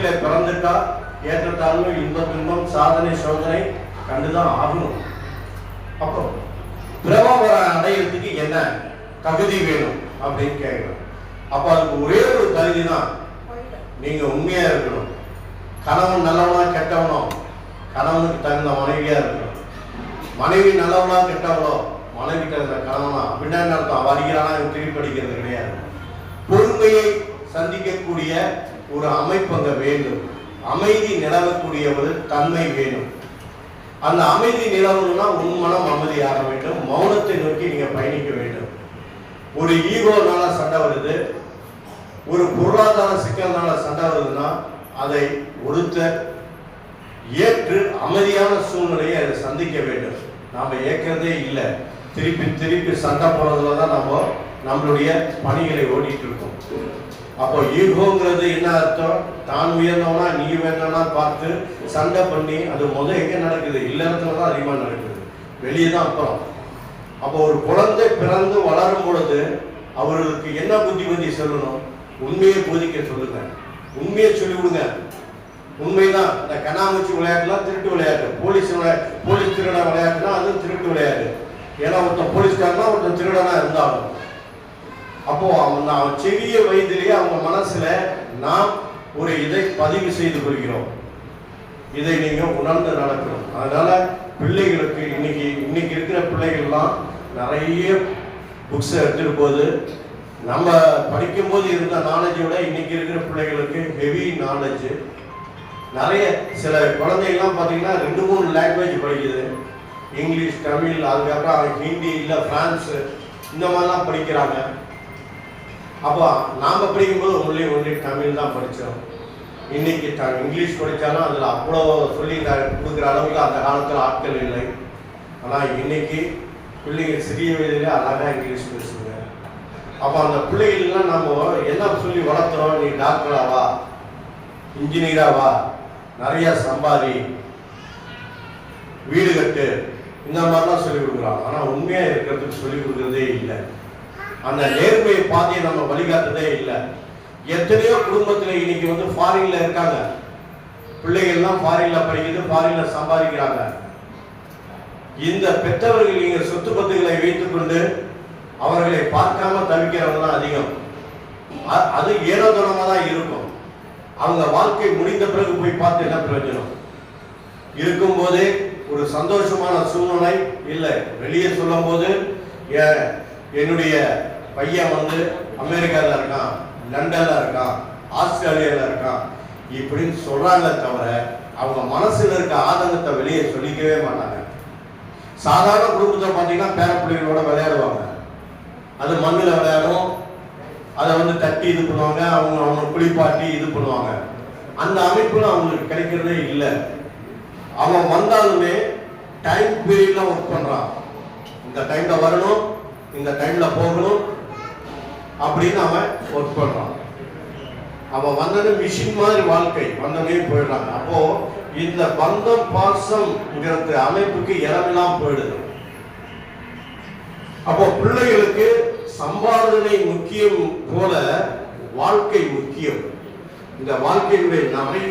வாழ்க்கையில பிறந்துட்டா ஏற்றத்தாழ்வு இன்ப துன்பம் சாதனை சோதனை கண்டுதான் ஆகணும். அப்போ பிரபாவரம் அடையிறதுக்கு என்ன தகுதி வேணும் அப்படின்னு கேட்கணும். அப்ப அதுக்கு ஒரே ஒரு தகுதி தான், நீங்க உண்மையா இருக்கணும். கணவன் நல்லவனா கெட்டவனோ கணவனுக்கு தகுந்த மனைவியா இருக்கணும். மனைவி நல்லவனா கெட்டவனோ மனைவி தகுந்த கணவனா அப்படின்னா அர்த்தம் வருகிறானா திருப்பி அடிக்கிறது கிடையாது. பொறுமையை சந்திக்கக்கூடிய ஒரு அமைப்பு அங்க வேண்டும். அமைதி நிலவக்கூடிய ஒரு தன்மை வேணும். அந்த அமைதி நிலவணும்னா உன் மனம் அமைதியாக வேண்டும். மௌனத்தை நோக்கி நீங்க பயணிக்க வேண்டும். ஒரு ஈகோனால சண்டை வருது, ஒரு பொருளாதார சிக்கல்னால சண்டை வருதுன்னா அதை ஒருத்த ஏற்று அமைதியான சூழ்நிலையை அதை சந்திக்க வேண்டும். நாம ஏற்கிறதே இல்லை, திருப்பி திருப்பி சண்டை போறதுலதான் நம்ம நம்மளுடைய பணிகளை ஓடிட்டு இருக்கோம். அப்போ ஈகோங்கிறது என்ன அர்த்தம்? தான் உயர்ந்தவனா நீ வேணா பார்த்து சண்டை பண்ணி அது எங்க நடக்குது? இல்லறதுலதான் அதிகமா நடக்குது, வெளியே தான். அப்புறம் அப்போ ஒரு குழந்தை பிறந்து வளரும் பொழுது அவர்களுக்கு என்ன புத்தி சொல்லணும்? உண்மையை போதிக்க சொல்லுங்க, உண்மையை சொல்லி விடுங்க. உண்மைதான். இந்த கண்ணாமூச்சி விளையாட்டுலாம் திருட்டு விளையாட்டு, போலீஸ் திருட விளையாட்டுனா அதுவும் திருட்டு விளையாட்டு. ஏன்னா ஒருத்தன் போலீஸ்காரனா ஒருத்தன் திருடனா இருந்தாலும் அப்போ அவன் சிறிய வயதிலேயே அவங்க மனசுல நாம் ஒரு இதை பதிவு செய்து கொள்கிறோம். இதை நீங்க உணர்ந்து நடக்கணும். அதனால பிள்ளைகளுக்கு இன்னைக்கு இருக்கிற பிள்ளைகள்லாம் நிறைய புக்ஸ் எடுத்துட்டு போது நம்ம படிக்கும் போது இருந்த நாலேஜை விட இன்னைக்கு இருக்கிற பிள்ளைகளுக்கு ஹெவி நாலேஜ் நிறைய. சில குழந்தைகள்லாம் பார்த்தீங்கன்னா 2-3 லாங்குவேஜ் படிக்குது. இங்கிலீஷ், தமிழ், அதுக்கப்புறம் ஹிந்தி இல்லை பிரான்ஸ் இந்த மாதிரிலாம் படிக்கிறாங்க. அப்போ நாம படிக்கும்போது ஒன்லி தமிழ் தான் படித்தோம். இன்னைக்கு இங்கிலீஷ் படித்தாலும் அதில் அவ்வளோ சொல்லி கொடுக்குற அளவுக்கு அந்த காலத்தில் ஆட்கள் இல்லை. ஆனால் இன்னைக்கு பிள்ளைங்க சிறிய வயதிலே அழகாக இங்கிலீஷ் பேசுங்க. அப்போ அந்த பிள்ளைகள்லாம் நம்ம என்ன சொல்லி வளர்த்துறோம்? நீ டாக்டராவா, இன்ஜினியராவா, நிறைய சம்பாதி, வீடு கட்டு, இந்த மாதிரிலாம் சொல்லிக் கொடுக்குறாங்க. ஆனால் உண்மையாக இருக்கிறதுக்கு சொல்லிக் கொடுக்குறதே இல்லை. அந்த நேர்மையை பாதையை நம்ம வழிகாட்டுறதே இல்லை. எத்தனையோ குடும்பத்தில் இன்னைக்கு ஃபாரின்ல இருக்காங்க, பிள்ளைகள்லாம் ஃபாரின்ல படிக்குது, ஃபாரின்ல சம்பாதிக்கிறாங்க. இந்த பெற்றவர்கள் நீங்க சொத்து பத்துகளை வைத்துக் கொண்டு அவர்களை பார்க்காம தவிக்கிறவங்க தான் அதிகம். அது ஏனோதனமா தான் இருக்கும். அவங்க வாழ்க்கை முடிந்த பிறகு போய் பார்த்து என்ன பிரயோஜனம்? இருக்கும் போதே ஒரு சந்தோஷமான சூழ்நிலை இல்லை. வெளியே சொல்லும் போது என்னுடைய பையன் அமெரிக்காவில் இருக்கான், லண்டன்ல இருக்கான், ஆஸ்திரேலியாவில் இருக்கான் இப்படின்னு சொல்றாங்க தவிர அவங்க மனசுல இருக்க ஆதங்கத்தை வெளியே சொல்லிக்கவே மாட்டாங்க. சாதாரண குடும்பத்தை பார்த்தீங்கன்னா பேர பிள்ளைகளோட விளையாடுவாங்க. அது மண்ணில் விளையாடும், அதை தட்டி இது பண்ணுவாங்க, அவங்க குளிப்பாட்டி இது பண்ணுவாங்க. அந்த அமைப்புல அவங்களுக்கு கிடைக்கிறதே இல்லை. அவன் வந்தாலுமே டைம் பீரியட்ல ஒர்க் பண்றான். இந்த டைம்ல வரணும், இந்த டைம்ல போகணும் அப்படின்னு அவன் ஒர்க் பண்றான். அவன் வந்தது மிஷின் மாதிரி வாழ்க்கை, வந்தனே போயிடுறாங்க. அப்போ இந்த பந்தம் பாசம்ங்கிறது அமைப்புக்கு இடமெல்லாம் போயிடுது. அப்போ பிள்ளைகளுக்கு சம்பாதனை முக்கியம் போல வாழ்க்கை முக்கியம். இந்த வாழ்க்கையுடைய நிறைய